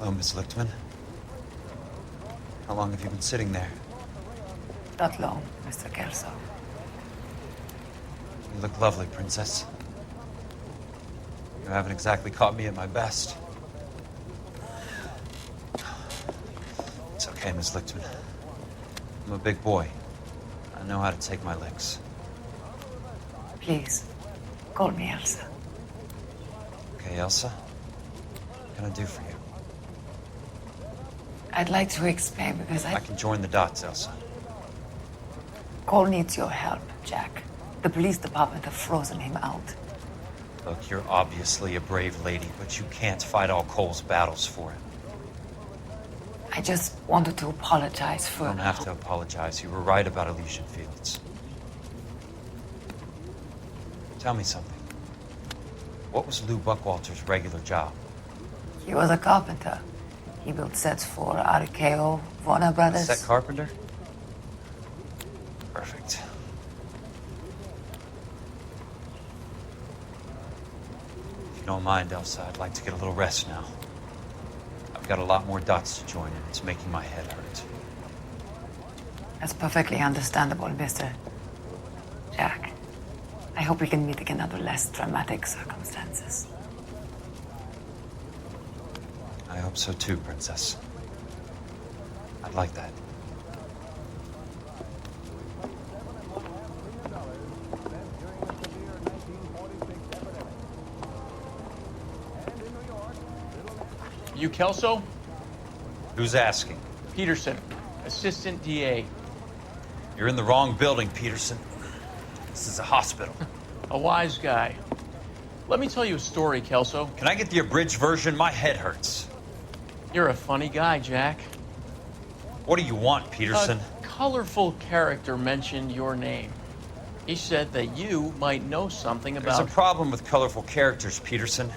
Hello, Miss Lichtman. How long have you been sitting there? Not long, Mr. Kelso. You look lovely, Princess. You haven't exactly caught me at my best. It's okay, Miss Lichtman. I'm a big boy. I know how to take my licks. Please, call me Elsa. Okay, Elsa? What can I do for you? I'd like to explain because I can join the dots, Elsa. Cole needs your help, Jack. The police department have frozen him out. Look, you're obviously a brave lady, but you can't fight all Cole's battles for him. I just wanted to apologize for... You don't have to apologize. You were right about Elysian Fields. Tell me something. What was Lou Buckwalter's regular job? He was a carpenter. He built sets for RKO, Warner Brothers. Set carpenter? Perfect. If you don't mind, Elsa, I'd like to get a little rest now. I've got a lot more dots to join, and it's making my head hurt. That's perfectly understandable, Mr. Jack. I hope we can meet again under less dramatic circumstances. I hope so too, Princess. I'd like that. You Kelso? Who's asking? Peterson, Assistant DA. You're in the wrong building, Peterson. This is a hospital. A wise guy. Let me tell you a story, Kelso. Can I get the abridged version? My head hurts. You're a funny guy, Jack. What do you want, Peterson? A colorful character mentioned your name. He said that you might know something about... There's a problem with colorful characters, Peterson.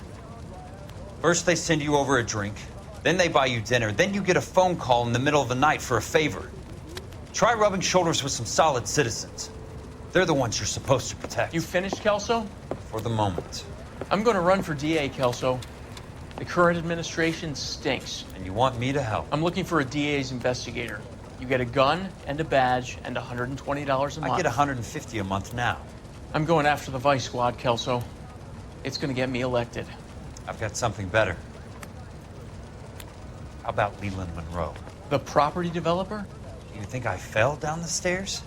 First they send you over a drink, then they buy you dinner, then you get a phone call in the middle of the night for a favor. Try rubbing shoulders with some solid citizens. They're the ones you're supposed to protect. You finished, Kelso? For the moment. I'm going to run for DA, Kelso. The current administration stinks. And you want me to help? I'm looking for a DA's investigator. You get a gun and a badge and $120 a month. I get $150 a month now. I'm going after the Vice Squad, Kelso. It's going to get me elected. I've got something better. How about Leland Monroe? The property developer? You think I fell down the stairs?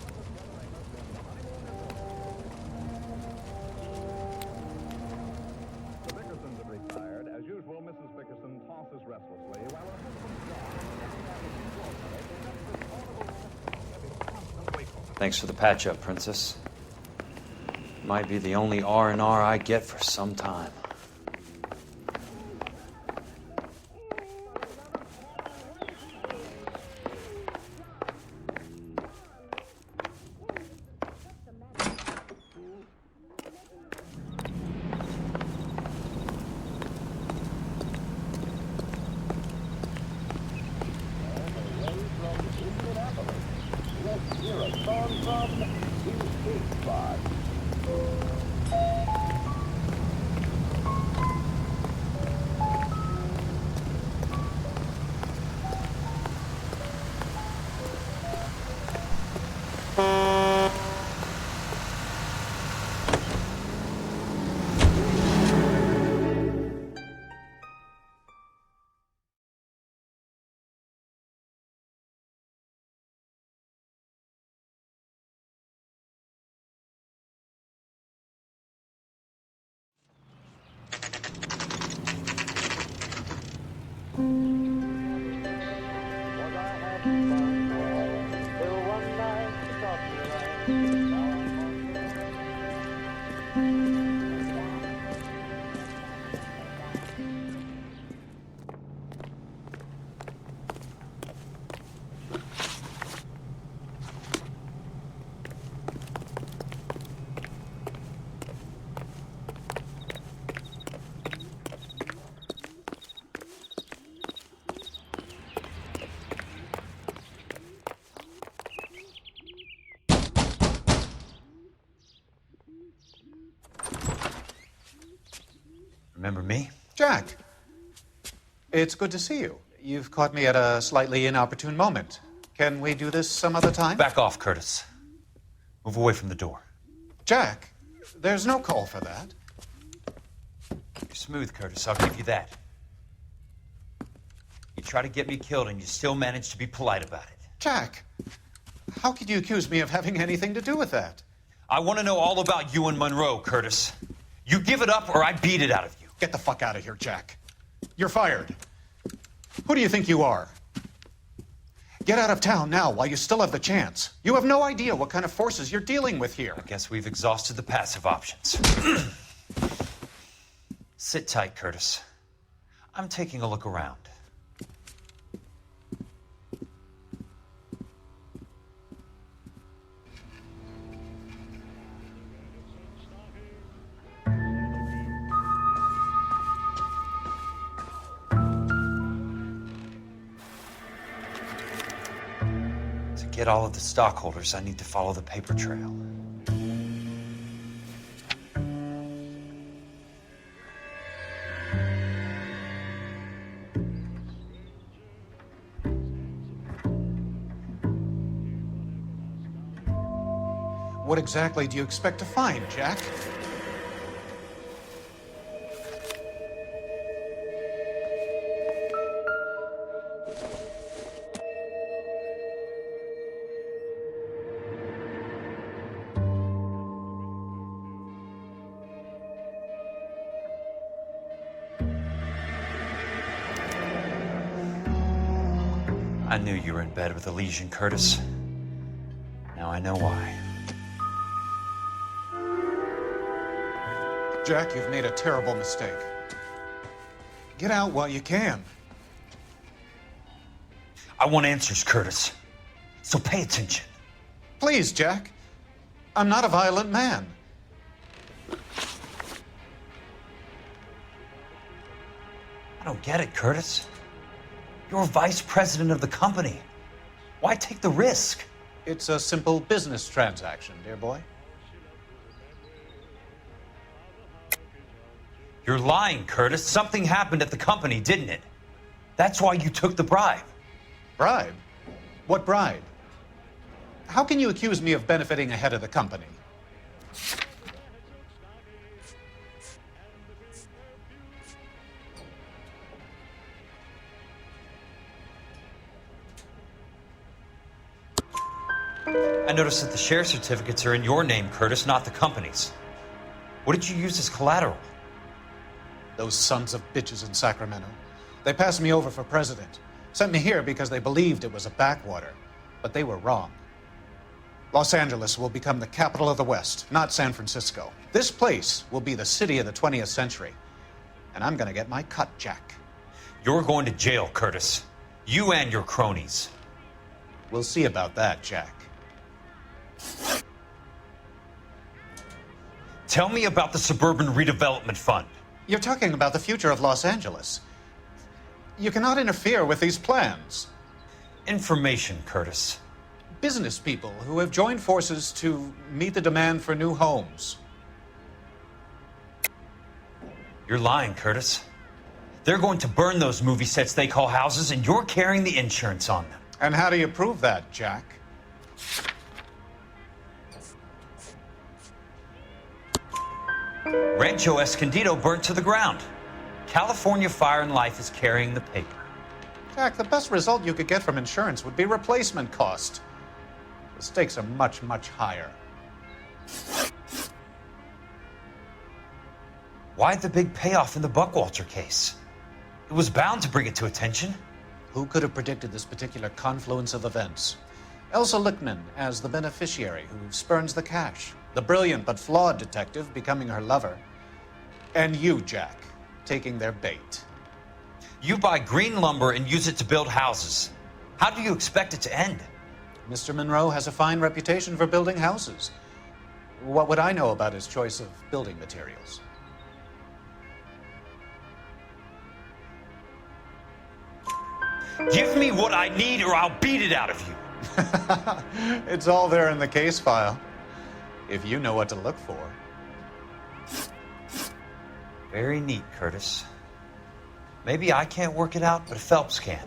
The Bickersons have retired. As usual, Mrs. Bickerson tosses restlessly while her Thanks for the patch-up, Princess. Might be the only R&R I get for some time. Remember me? Jack, it's good to see you. You've caught me at a slightly inopportune moment. Can we do this some other time? Back off, Curtis. Move away from the door. Jack, there's no call for that. You're smooth, Curtis. I'll give you that. You try to get me killed and you still manage to be polite about it. Jack, how could you accuse me of having anything to do with that? I want to know all about you and Monroe, Curtis. You give it up or I beat it out of you. Get the fuck out of here, Jack. You're fired. Who do you think you are? Get out of town now while you still have the chance. You have no idea what kind of forces you're dealing with here. I guess we've exhausted the passive options. Sit tight, Curtis. I'm taking a look around. To get all of the stockholders, I need to follow the paper trail. What exactly do you expect to find, Jack? I knew you were in bed with a lesion, Curtis. Now I know why. Jack, you've made a terrible mistake. Get out while you can. I want answers, Curtis. So pay attention. Please, Jack. I'm not a violent man. I don't get it, Curtis. You're vice president of the company. Why take the risk? It's a simple business transaction, dear boy. You're lying, Curtis. Something happened at the company, didn't it? That's why you took the bribe. Bribe? What bribe? How can you accuse me of benefiting ahead of the company? I noticed that the share certificates are in your name, Curtis, not the company's. What did you use as collateral? Those sons of bitches in Sacramento. They passed me over for president. Sent me here because they believed it was a backwater. But they were wrong. Los Angeles will become the capital of the West, not San Francisco. This place will be the city of the 20th century. And I'm gonna get my cut, Jack. You're going to jail, Curtis. You and your cronies. We'll see about that, Jack. Tell me about the Suburban Redevelopment Fund. You're talking about the future of Los Angeles. You cannot interfere with these plans. Information, Curtis. Business people who have joined forces to meet the demand for new homes. You're lying, Curtis. They're going to burn those movie sets they call houses, and you're carrying the insurance on them. And how do you prove that, Jack? Rancho Escondido burnt to the ground. California Fire and Life is carrying the paper. Jack, the best result you could get from insurance would be replacement cost. The stakes are much, much higher. Why the big payoff in the Buckwalter case? It was bound to bring it to attention. Who could have predicted this particular confluence of events? Elsa Lichtman as the beneficiary who spurns the cash. The brilliant but flawed detective becoming her lover. And you, Jack, taking their bait. You buy green lumber and use it to build houses. How do you expect it to end? Mr. Monroe has a fine reputation for building houses. What would I know about his choice of building materials? Give me what I need or I'll beat it out of you. It's all there in the case file, if you know what to look for. Very neat, Curtis. Maybe I can't work it out, but Phelps can.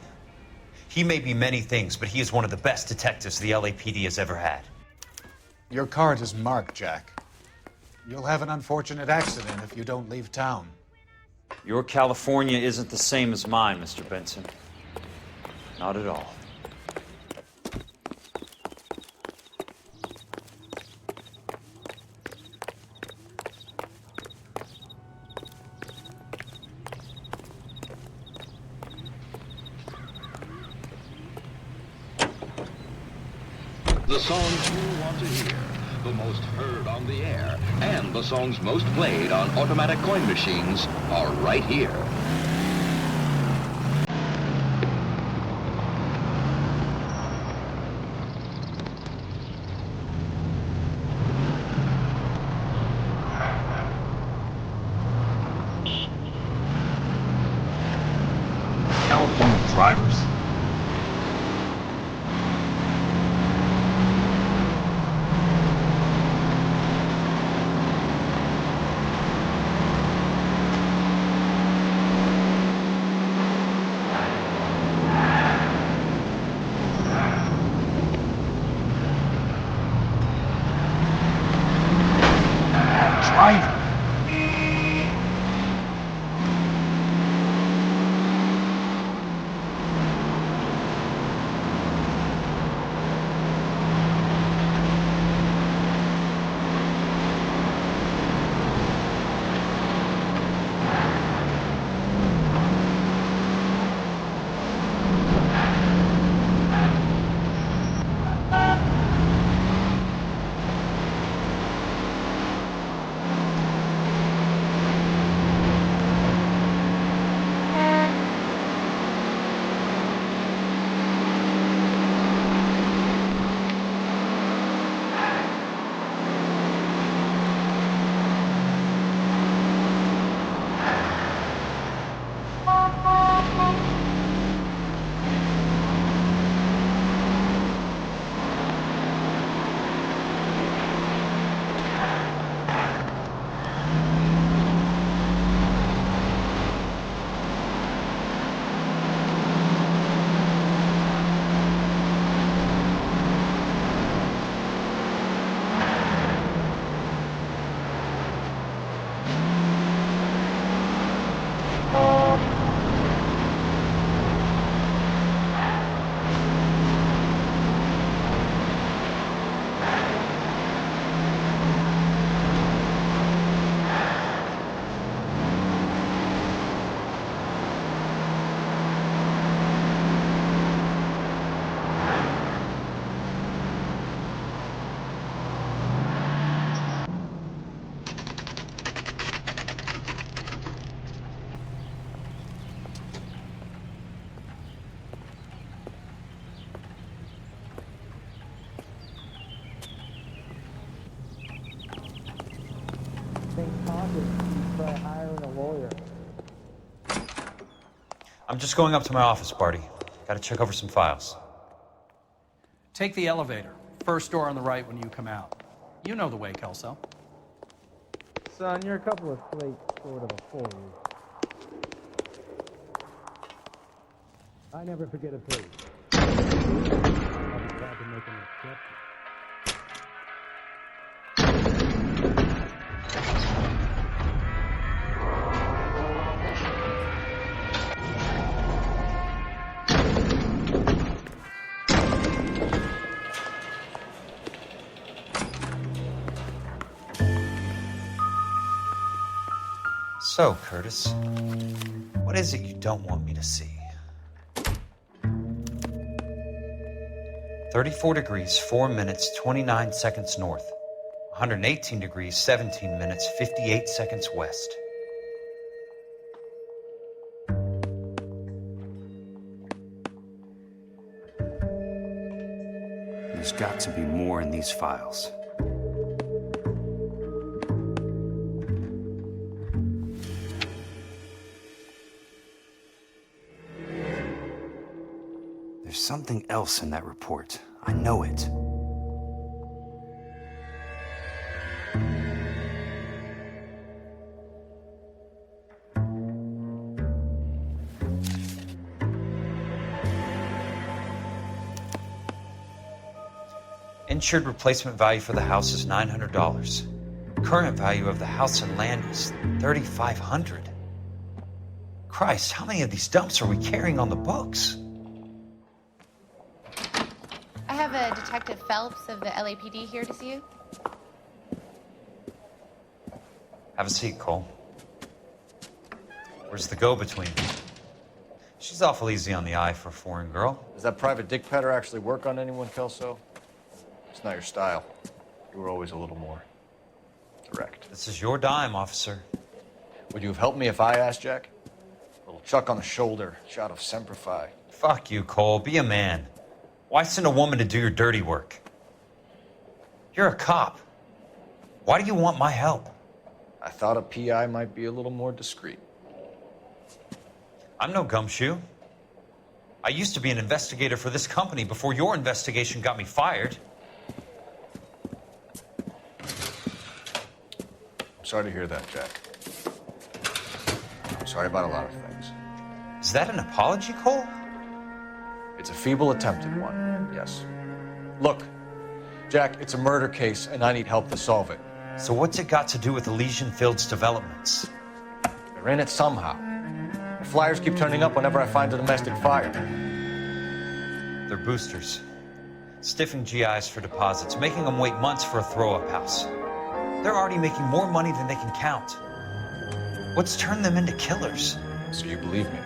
He may be many things, but he is one of the best detectives the LAPD has ever had. Your card is marked, Jack. You'll have an unfortunate accident if you don't leave town. Your California isn't the same as mine, Mr. Benson. Not at all. The songs you want to hear, the most heard on the air, and the songs most played on automatic coin machines are right here. California drivers. I'm just going up to my office, Barty. Gotta check over some files. Take the elevator. First door on the right when you come out. You know the way, Kelso. Son, you're a couple of slates short of a full. I never forget a place. I'll be glad to make an exception. So, Curtis, what is it you don't want me to see? 34 degrees, 4 minutes, 29 seconds north. 118 degrees, 17 minutes, 58 seconds west. There's got to be more in these files. There's something else in that report. I know it. Insured replacement value for the house is $900. Current value of the house and land is $3,500. Christ, how many of these dumps are we carrying on the books? I have a Detective Phelps of the LAPD here to see you. Have a seat, Cole. Where's the go-between? She's awful easy on the eye for a foreign girl. Does that private dick petter actually work on anyone, Kelso? It's not your style. You were always a little more direct. This is your dime, officer. Would you have helped me if I asked, Jack? A little chuck on the shoulder, shot of Semper Fi. Fuck you, Cole. Be a man. Why send a woman to do your dirty work? You're a cop. Why do you want my help? I thought a PI might be a little more discreet. I'm no gumshoe. I used to be an investigator for this company before your investigation got me fired. I'm sorry to hear that, Jack. I'm sorry about a lot of things. Is that an apology, Cole? It's a feeble attempt at one, yes. Look, Jack, it's a murder case, and I need help to solve it. So what's it got to do with Elysian Fields developments? They're in it somehow. The flyers keep turning up whenever I find a domestic fire. They're boosters. Stiffing GIs for deposits, making them wait months for a throw-up house. They're already making more money than they can count. What's turned them into killers? So you believe me?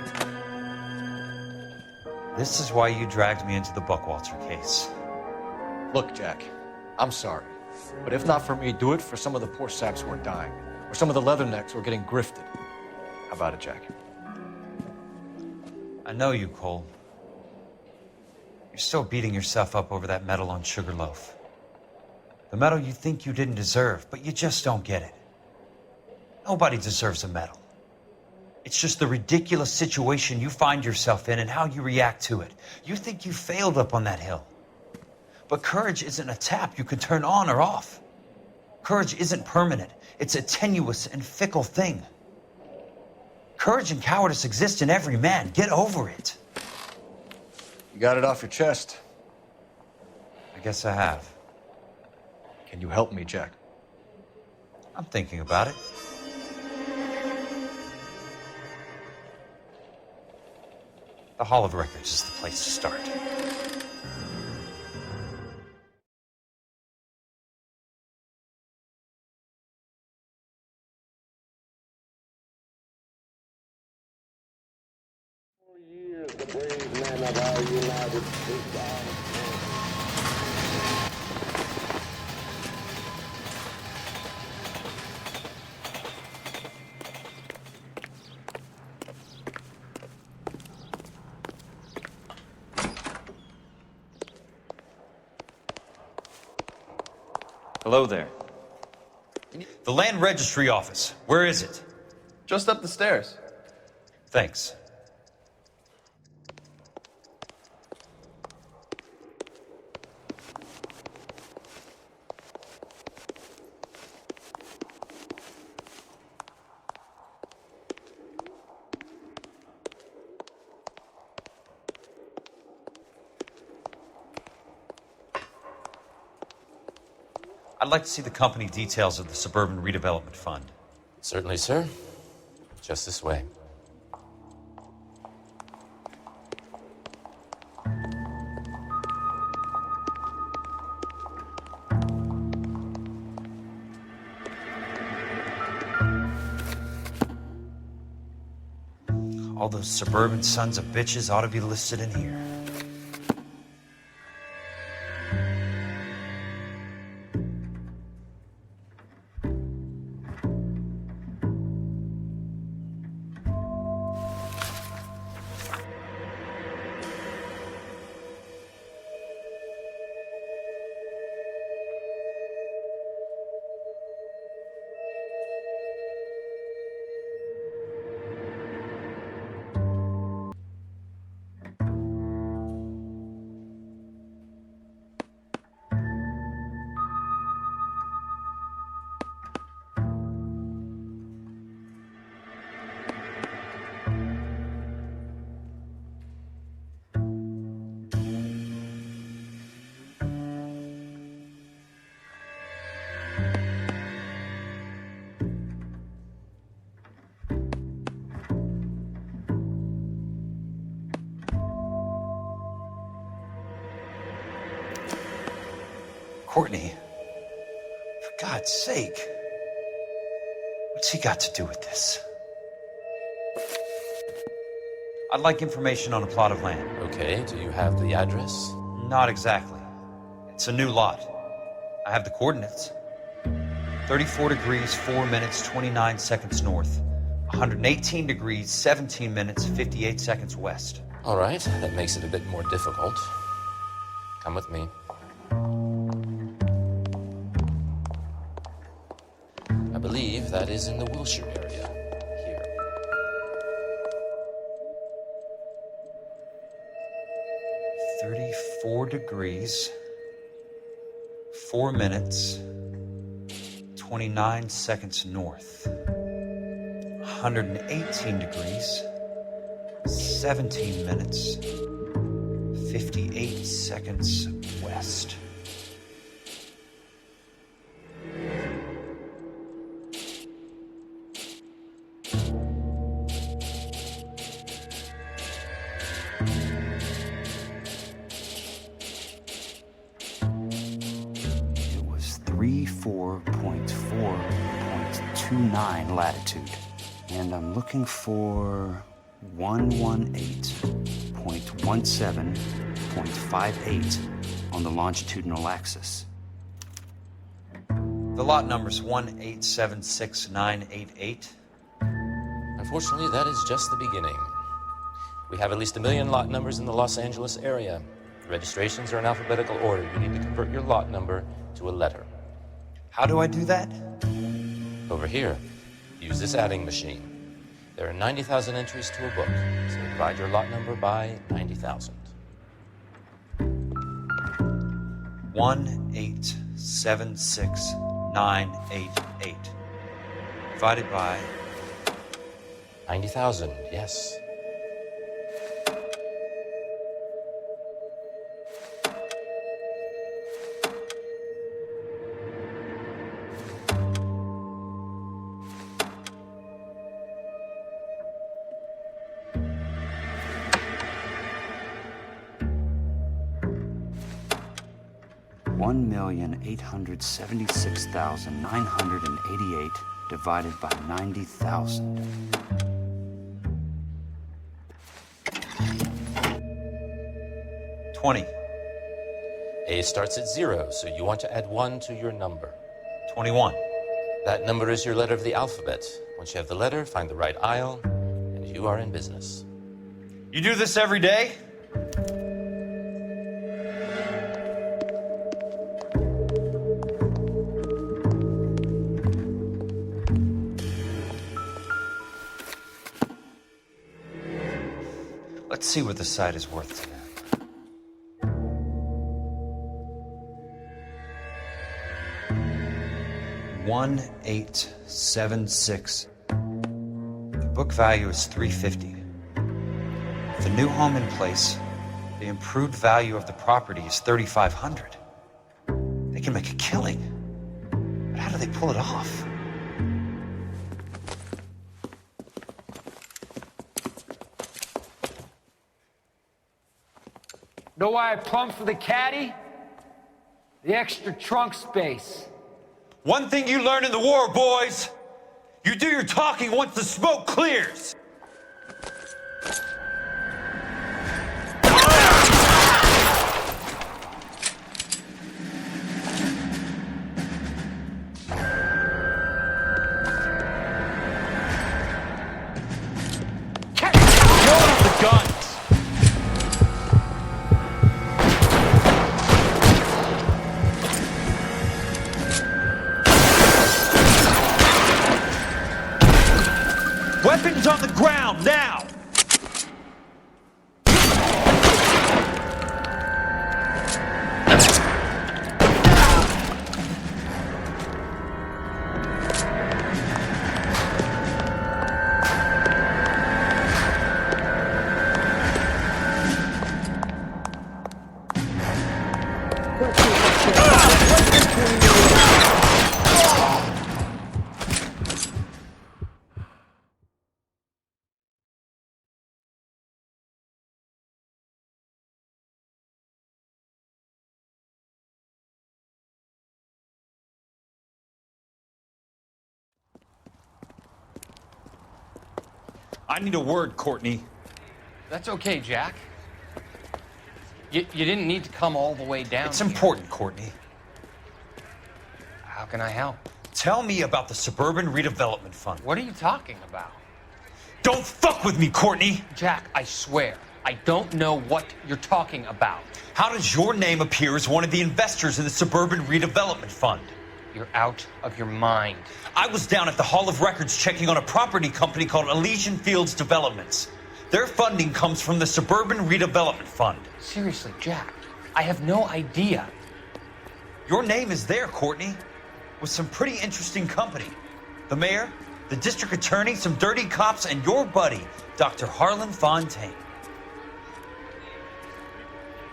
This is why you dragged me into the Buckwalter case. Look, Jack, I'm sorry. But if not for me, do it for some of the poor saps who are dying. Or some of the leathernecks who are getting grifted. How about it, Jack? I know you, Cole. You're still beating yourself up over that medal on Sugarloaf. The medal you think you didn't deserve, but you just don't get it. Nobody deserves a medal. It's just the ridiculous situation you find yourself in and how you react to it. You think you failed up on that hill. But courage isn't a tap you can turn on or off. Courage isn't permanent. It's a tenuous and fickle thing. Courage and cowardice exist in every man. Get over it. You got it off your chest. I guess I have. Can you help me, Jack? I'm thinking about it. The Hall of Records is the place to start. The brave men of our United States Army. Hello there. The Land Registry Office. Where is it? Just up the stairs. Thanks. I'd like to see the company details of the Suburban Redevelopment Fund. Certainly, sir. Just this way. All those suburban sons of bitches ought to be listed in here. Courtney. For God's sake. What's he got to do with this? I'd like information on a plot of land. Okay, do you have the address? Not exactly. It's a new lot. I have the coordinates. 34 degrees, 4 minutes, 29 seconds north. 118 degrees, 17 minutes, 58 seconds west. All right, that makes it a bit more difficult. Come with me. I believe that is in the Wilshire area. Here. "34 degrees, 4 minutes, 29 seconds north. 118 degrees, 17 minutes, 58 seconds west." It was 34.4.29 latitude. And I'm looking for 118.17.58 on the longitudinal axis. The lot number's 1876988. Unfortunately, that is just the beginning. We have at least 1 million lot numbers in the Los Angeles area. Registrations are in alphabetical order. You need to convert your lot number to a letter. How do I do that? Over here, use this adding machine. There are 90,000 entries to a book, so divide your lot number by 90,000. 1876988. Divided by 90,000, yes. $1,876,988 divided by 90,000. $20. A starts at 0, so you want to add 1 to your number. 21. That number is your letter of the alphabet. Once you have the letter, find the right aisle, and you are in business. You do this every day? Let's see what the site is worth today. $1,876. The book value is $350. With the new home in place, the improved value of the property is $3,500. They can make a killing. But how do they pull it off? Know why I plumbed for the caddy? The extra trunk space. One thing you learn in the war, boys, you do your talking once the smoke clears. Weapons on the ground, now! I need a word, Courtney. That's okay, Jack. You didn't need to come all the way down. It's here. important, Courtney. How can I help? Tell me about the Suburban Redevelopment Fund. What are you talking about? Don't fuck with me, Courtney! Jack, I swear, I don't know what you're talking about. How does your name appear as one of the investors in the Suburban Redevelopment Fund? You're out of your mind. I was down at the Hall of Records checking on a property company called Elysian Fields Developments. Their funding comes from the Suburban Redevelopment Fund. Seriously, Jack, I have no idea. Your name is there, Courtney, with some pretty interesting company. The mayor, the district attorney, some dirty cops, and your buddy, Dr. Harlan Fontaine.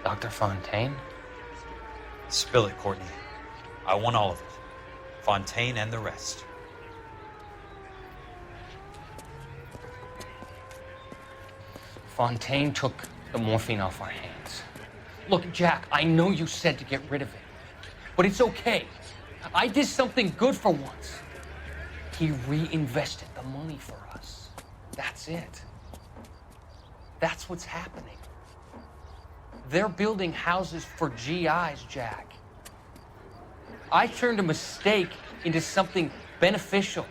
Dr. Fontaine? Spill it, Courtney. I want all of it. Fontaine and the rest. Fontaine took the morphine off our hands. Look, Jack, I know you said to get rid of it, but it's okay. I did something good for once. He reinvested the money for us. That's it. That's what's happening. They're building houses for GIs, Jack. I turned a mistake into something beneficial,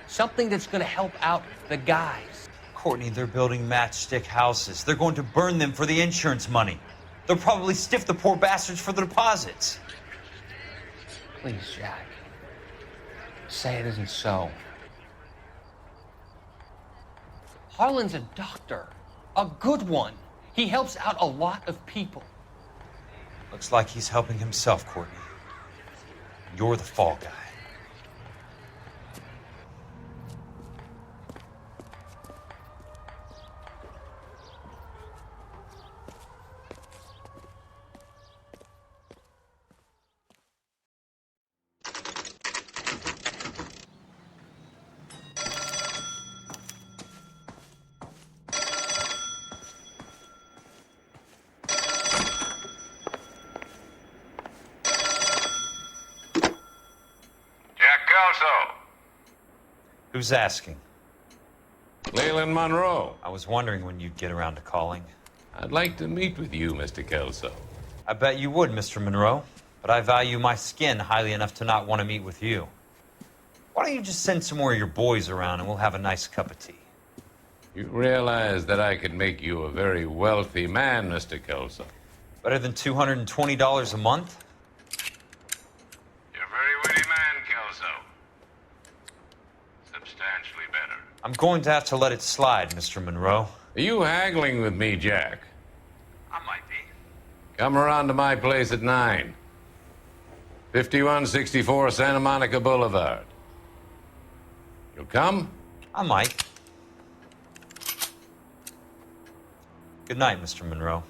something that's going to help out the guys. Courtney, they're building matchstick houses. They're going to burn them for the insurance money. They'll probably stiff the poor bastards for the deposits. Please, Jack. Say it isn't so. Harlan's a doctor. A good one. He helps out a lot of people. Looks like he's helping himself, Courtney. You're the fall guy. Who's asking? Leland Monroe. I was wondering when you'd get around to calling. I'd like to meet with you, Mr. Kelso. I bet you would, Mr. Monroe. But I value my skin highly enough to not want to meet with you. Why don't you just send some more of your boys around and we'll have a nice cup of tea? You realize that I could make you a very wealthy man, Mr. Kelso. Better than $220 a month? You're a very witty man, Kelso. Substantially better. I'm going to have to let it slide, Mr. Monroe. Are you haggling with me, Jack? I might be. Come around to my place at 9. 5164 Santa Monica Boulevard. You'll come? I might. Good night, Mr. Monroe.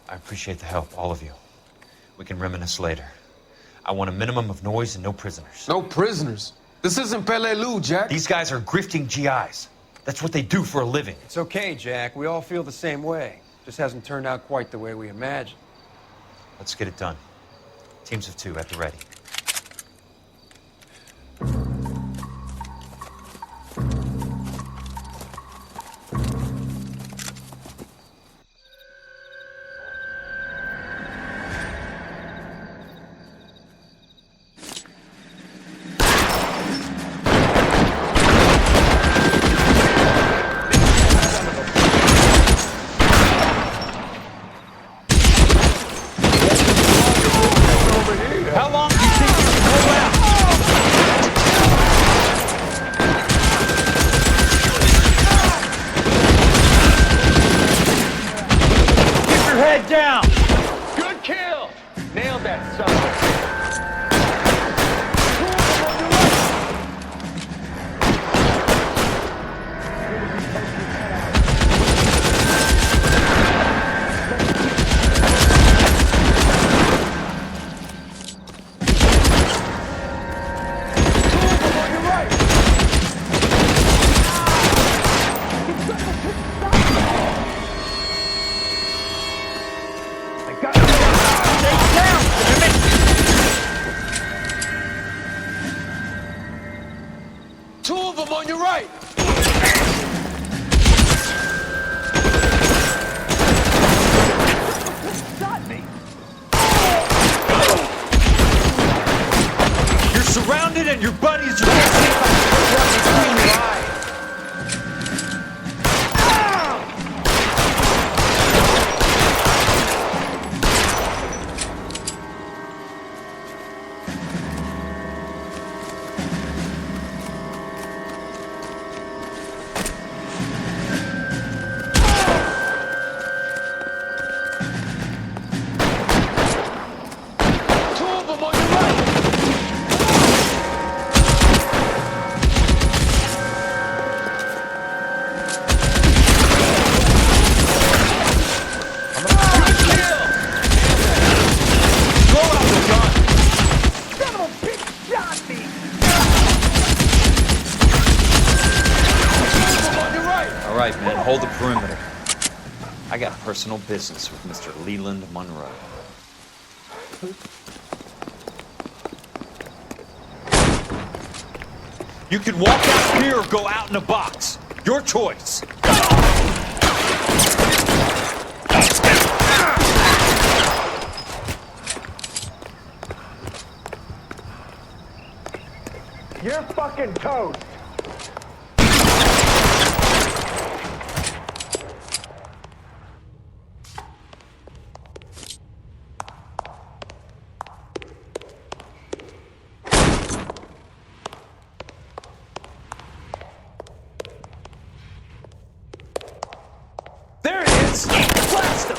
I appreciate the help, all of you. We can reminisce later. I want a minimum of noise and no prisoners. No prisoners? This isn't Peleliu, Jack. These guys are grifting GIs. That's what they do for a living. It's okay, Jack. We all feel the same way. Just hasn't turned out quite the way we imagined. Let's get it done. Teams of 2 at the ready. down! Good kill! Nailed that son of a bitch. Two of them on your right! You're surrounded and your buddies are right between your eyes. All right, man, hold the perimeter. I got personal business with Mr. Leland Monroe. You can walk out here or go out in a box. Your choice. You're fucking toast. There it is! Blast him!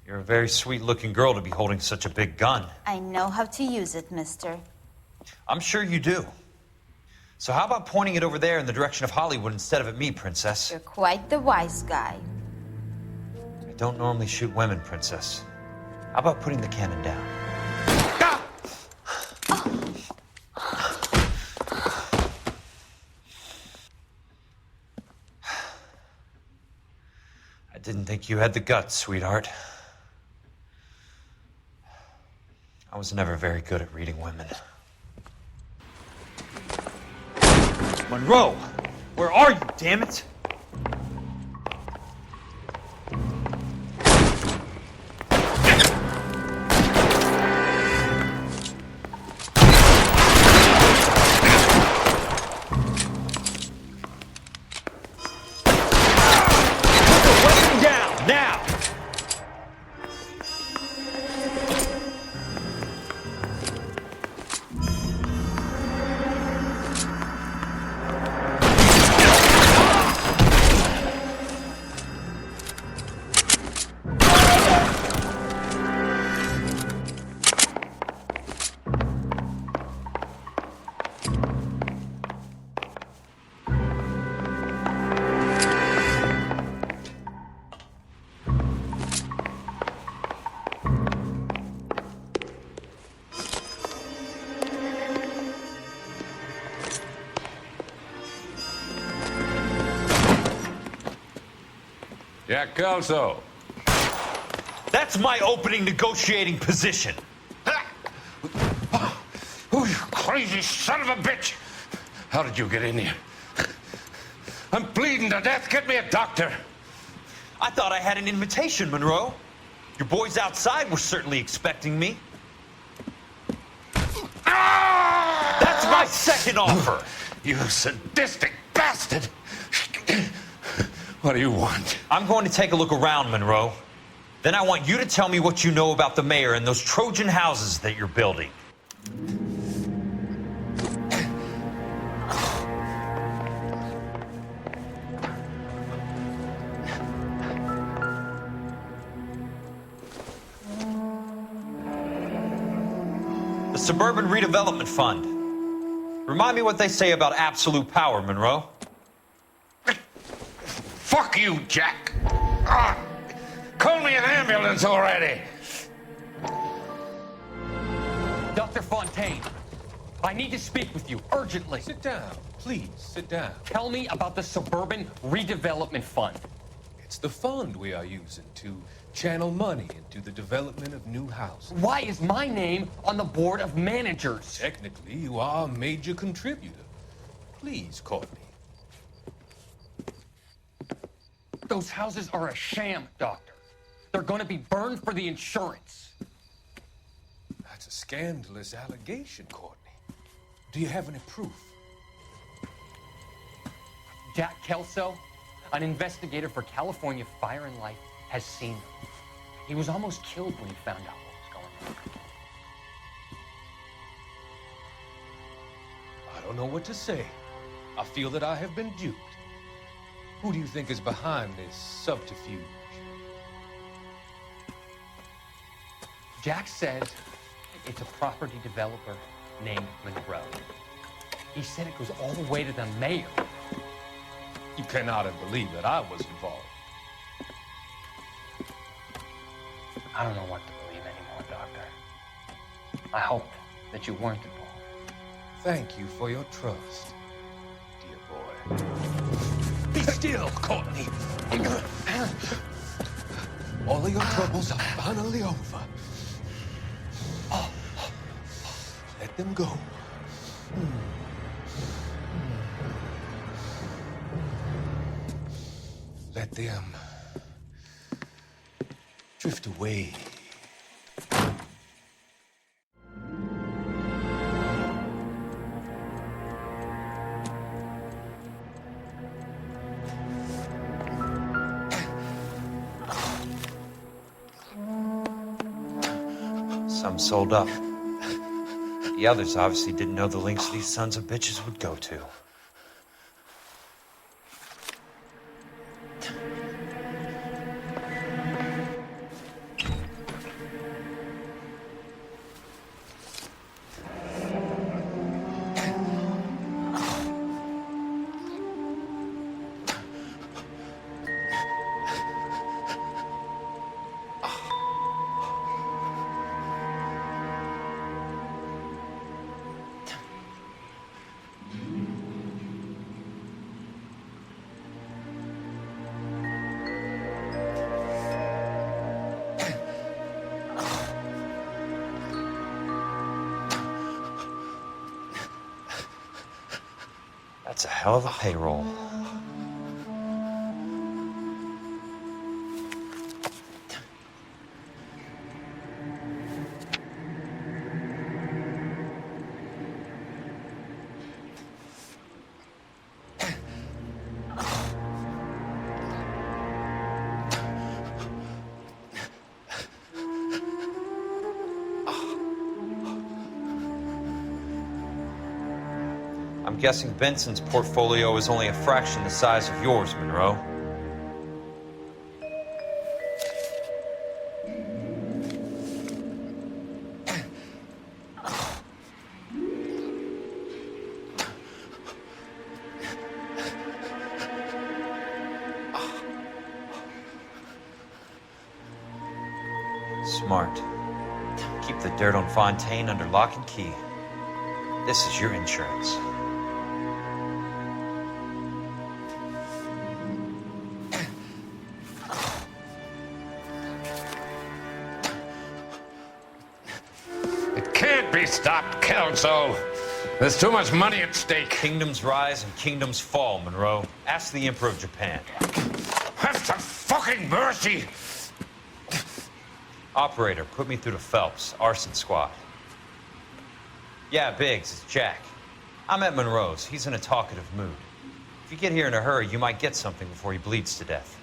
You're a very sweet-looking girl to be holding such a big gun. I know how to use it, mister. I'm sure you do. So how about pointing it over there in the direction of Hollywood instead of at me, Princess? You're quite the wise guy. I don't normally shoot women, Princess. How about putting the cannon down? I didn't think you had the guts, sweetheart. I was never very good at reading women. Monroe! Where are you, damn it? Put the weapon down, now! Jack Kelso. That's my opening negotiating position. Oh, you crazy son of a bitch! How did you get in here? I'm bleeding to death. Get me a doctor. I thought I had an invitation, Monroe. Your boys outside were certainly expecting me. That's my second offer. You sadistic bastard. What do you want? I'm going to take a look around, Monroe. Then I want you to tell me what you know about the mayor and those Trojan houses that you're building. The Suburban Redevelopment Fund. Remind me what they say about absolute power, Monroe. Fuck you, Jack. Ah, call me an ambulance already. Dr. Fontaine, I need to speak with you urgently. Sit down. Please, sit down. Tell me about the Suburban Redevelopment Fund. It's the fund we are using to channel money into the development of new houses. Why is my name on the board of managers? Technically, you are a major contributor. Please, Courtney. Those houses are a sham, Doctor. They're going to be burned for the insurance. That's a scandalous allegation, Courtney. Do you have any proof? Jack Kelso, an investigator for California Fire and Life, has seen them. He was almost killed when he found out what was going on. I don't know what to say. I feel that I have been duped. Who do you think is behind this subterfuge? Jack says it's a property developer named Monroe. He said it goes all the way to the mayor. You cannot have believed that I was involved. I don't know what to believe anymore, Doctor. I hope that you weren't involved. Thank you for your trust, dear boy. Be still, Courtney. All of your troubles are finally over. Let them go. Let them drift away. Some sold up. The others obviously didn't know the lengths these sons of bitches would go to. That's a hell of a payroll. I'm guessing Benson's portfolio is only a fraction the size of yours, Monroe. Smart. Keep the dirt on Fontaine under lock and key. This is your insurance. Can't be stopped, Kelso. There's too much money at stake. Kingdoms rise and kingdoms fall, Monroe. Ask the Emperor of Japan. Have some fucking mercy. Operator, put me through to Phelps, arson squad. Yeah, Biggs, it's Jack. I'm at Monroe's. He's in a talkative mood. If you get here in a hurry, you might get something before he bleeds to death.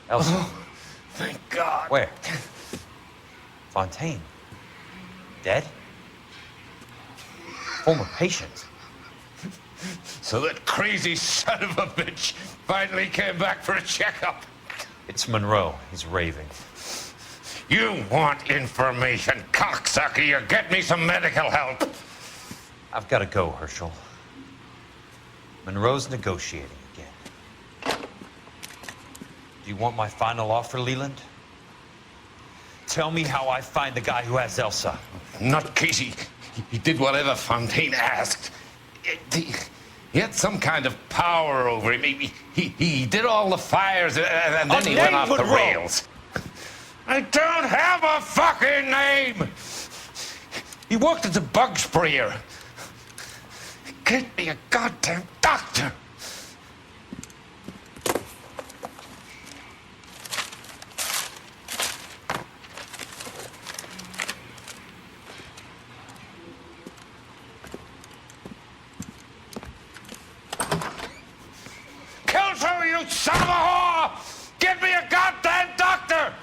Elsa, Thank God. Where? Fontaine. Dead? Former patient. So that crazy son of a bitch finally came back for a checkup. It's Monroe. He's raving. You want information, cocksucker. You get me some medical help. I've got to go, Herschel. Monroe's negotiating again. Do you want my final offer, Leland? Tell me how I find the guy who has Elsa. Nutcase, he did whatever Fontaine asked. He had some kind of power over him. He did all the fires, and then he went off the rails. I don't have a fucking name! He worked as a bug sprayer. Get me a goddamn doctor! Killjoy, you son of a whore! Get me a goddamn doctor!